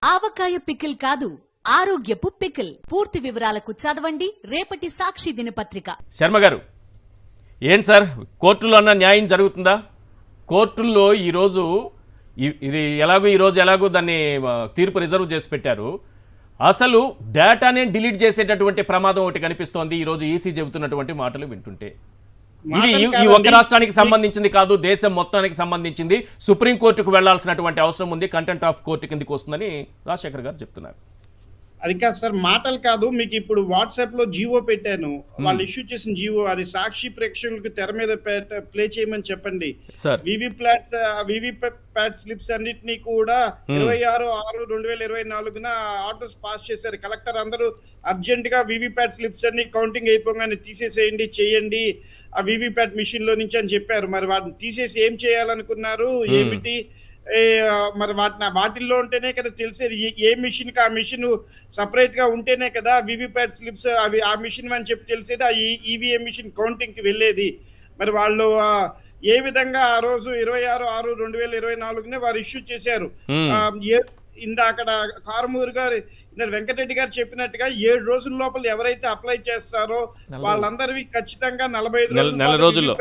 ఆవకాయ pickle కాదు, ఆరోగ్యపు pickle. పూర్తి వివరాలకు చదవండి రేపటి సాక్షి దినపత్రిక. శర్మ గారు, ఏం సార్ కోర్టులో అన్న న్యాయం జరుగుతుందా? కోర్టుల్లో ఈరోజు ఇది ఎలాగో దాన్ని తీర్పు రిజర్వ్ చేసి పెట్టారు. అసలు డేటానే డిలీట్ చేసేటటువంటి ప్రమాదం ఒకటి కనిపిస్తోంది ఈరోజు ఈసీ చెబుతున్నటువంటి మాటలు వింటుంటే. ఇది ఈ ఒక్క రాష్ట్రానికి సంబంధించింది కాదు, దేశం మొత్తానికి సంబంధించింది. సుప్రీంకోర్టుకు వెళ్లాల్సినటువంటి అవసరం ఉంది, కంటెంట్ ఆఫ్ కోర్టు కిందకి వస్తుందని రాజశేఖర్ గారు చెప్తున్నారు. అది కాదు సార్, మాటలు కాదు. మీకు ఇప్పుడు వాట్సాప్ లో జీవో పెట్టాను, వాళ్ళు ఇష్యూ చేసిన జీవో, అది సాక్షి ప్రేక్షకులకు తెర మీద ప్లే చేయమని చెప్పండి. వివిప్యాట్ స్లిప్స్ అన్నిటినీ కూడా 26/6/2024 ఆర్డర్స్ పాస్ చేశారు. కలెక్టర్ అందరూ అర్జెంట్ గా వివిప్యాట్ స్లిప్స్ అన్ని కౌంటింగ్ అయిపోగానే తీసేసేయండి, చేయండి ఆ వివిప్యాట్ మిషన్ లో నుంచి అని చెప్పారు. మరి వాటిని తీసేసి ఏం చేయాలనుకున్నారు, ఏమిటి? మరి వాటిల్లో ఉంటేనే కదా తెలిసేది ఏ మిషన్ కి ఆ మిషన్ సపరేట్ గా ఉంటేనే కదా వివిప్యాట్ స్లిప్స్ అవి ఆ మిషన్ అని చెప్పి తెలిసేది, ఆ ఈవీఎం మిషన్ కౌంటింగ్ కి వెళ్ళేది. మరి వాళ్ళు ఏ విధంగా ఆ రోజు 26/6/2024 వారు ఇష్యూ చేశారు. అక్కడ కారుమూరి గారు వెంకటరెడ్డి గారు చెప్పినట్టుగా 7 రోజుల లోపల ఎవరైతే అప్లై చేస్తారో వాళ్ళందరివి ఖచ్చితంగా 45 రోజుల్లో,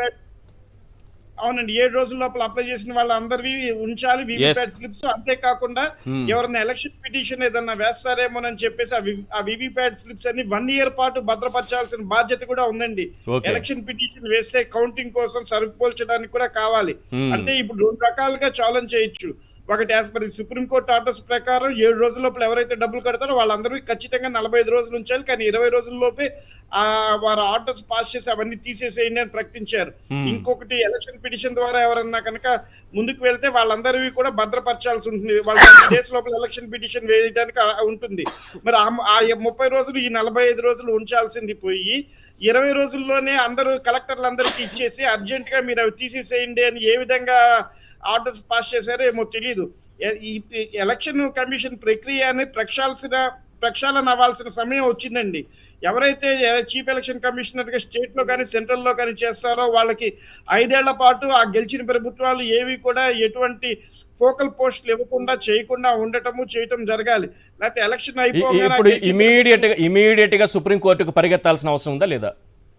అవునండి, 7 రోజుల లోపల అప్లై చేసిన వాళ్ళందరివి ఉంచాలి వివిప్యాట్ స్లిప్స్. అంతేకాకుండా ఎవరైనా ఎలక్షన్ పిటిషన్ ఏదన్నా వేస్తారేమోనని చెప్పేసి ఆ వివిప్యాట్ స్లిప్స్ అన్ని 1 year పాటు భద్రపరచాల్సిన బాధ్యత కూడా ఉందండి. ఎలక్షన్ పిటిషన్ వేస్తే కౌంటింగ్ కోసం సరిపోల్చడానికి కూడా కావాలి. అంటే ఇప్పుడు 2 రకాలుగా ఛాలెంజ్ చేయొచ్చు. ఒకటి యాజ్ పర్ సుప్రీంకోర్టు ఆర్డర్స్ ప్రకారం 7 రోజుల లోపల ఎవరైతే డబ్బులు కడతారో వాళ్ళందరికీ ఖచ్చితంగా 45 రోజులు ఉంచాలి. కానీ 20 రోజుల లోపే వారు ఆర్డర్స్ పాస్ చేసి అవన్నీ తీసేసేయండి అని ప్రకటించారు. ఇంకొకటి ఎలక్షన్ పిటిషన్ ద్వారా ఎవరన్నా కనుక ముందుకు వెళ్తే వాళ్ళందరివి కూడా భద్రపరచాల్సి ఉంటుంది. వాళ్ళ 30 days లోపల ఎలక్షన్ పిటిషన్ వేయడానికి ఉంటుంది. మరి ఆ 30 రోజులు ఈ 45 రోజులు ఉంచాల్సింది పోయి 20 రోజుల్లోనే అందరూ కలెక్టర్లందరికీ ఇచ్చేసి అర్జెంట్ గా మీరు అవి తీసేసేయండి అని ఏ విధంగా ఆర్డర్స్ పాస్ చేశారో ఏమో తెలియదు. ఈ ఎలక్షన్ కమిషన్ ప్రక్రియని ప్రక్షాళన అవ్వాల్సిన సమయం వచ్చిందండి. ఎవరైతే చీఫ్ ఎలక్షన్ కమిషనర్ గా స్టేట్ లో కానీ సెంట్రల్ లో కానీ చేస్తారో వాళ్ళకి 5 ఏళ్ల పాటు ఆ గెలిచిన ప్రభుత్వాలు ఏవి కూడా ఎటువంటి ఫోకల్ పోస్టులు ఇవ్వకుండా చేయటం జరగాలి. లేకపోతే ఎలక్షన్ అయిపోగానే ఇమీడియట్ గా సుప్రీం కోర్టుకు పరిగెత్తాల్సిన అవసరం ఉందా లేదా?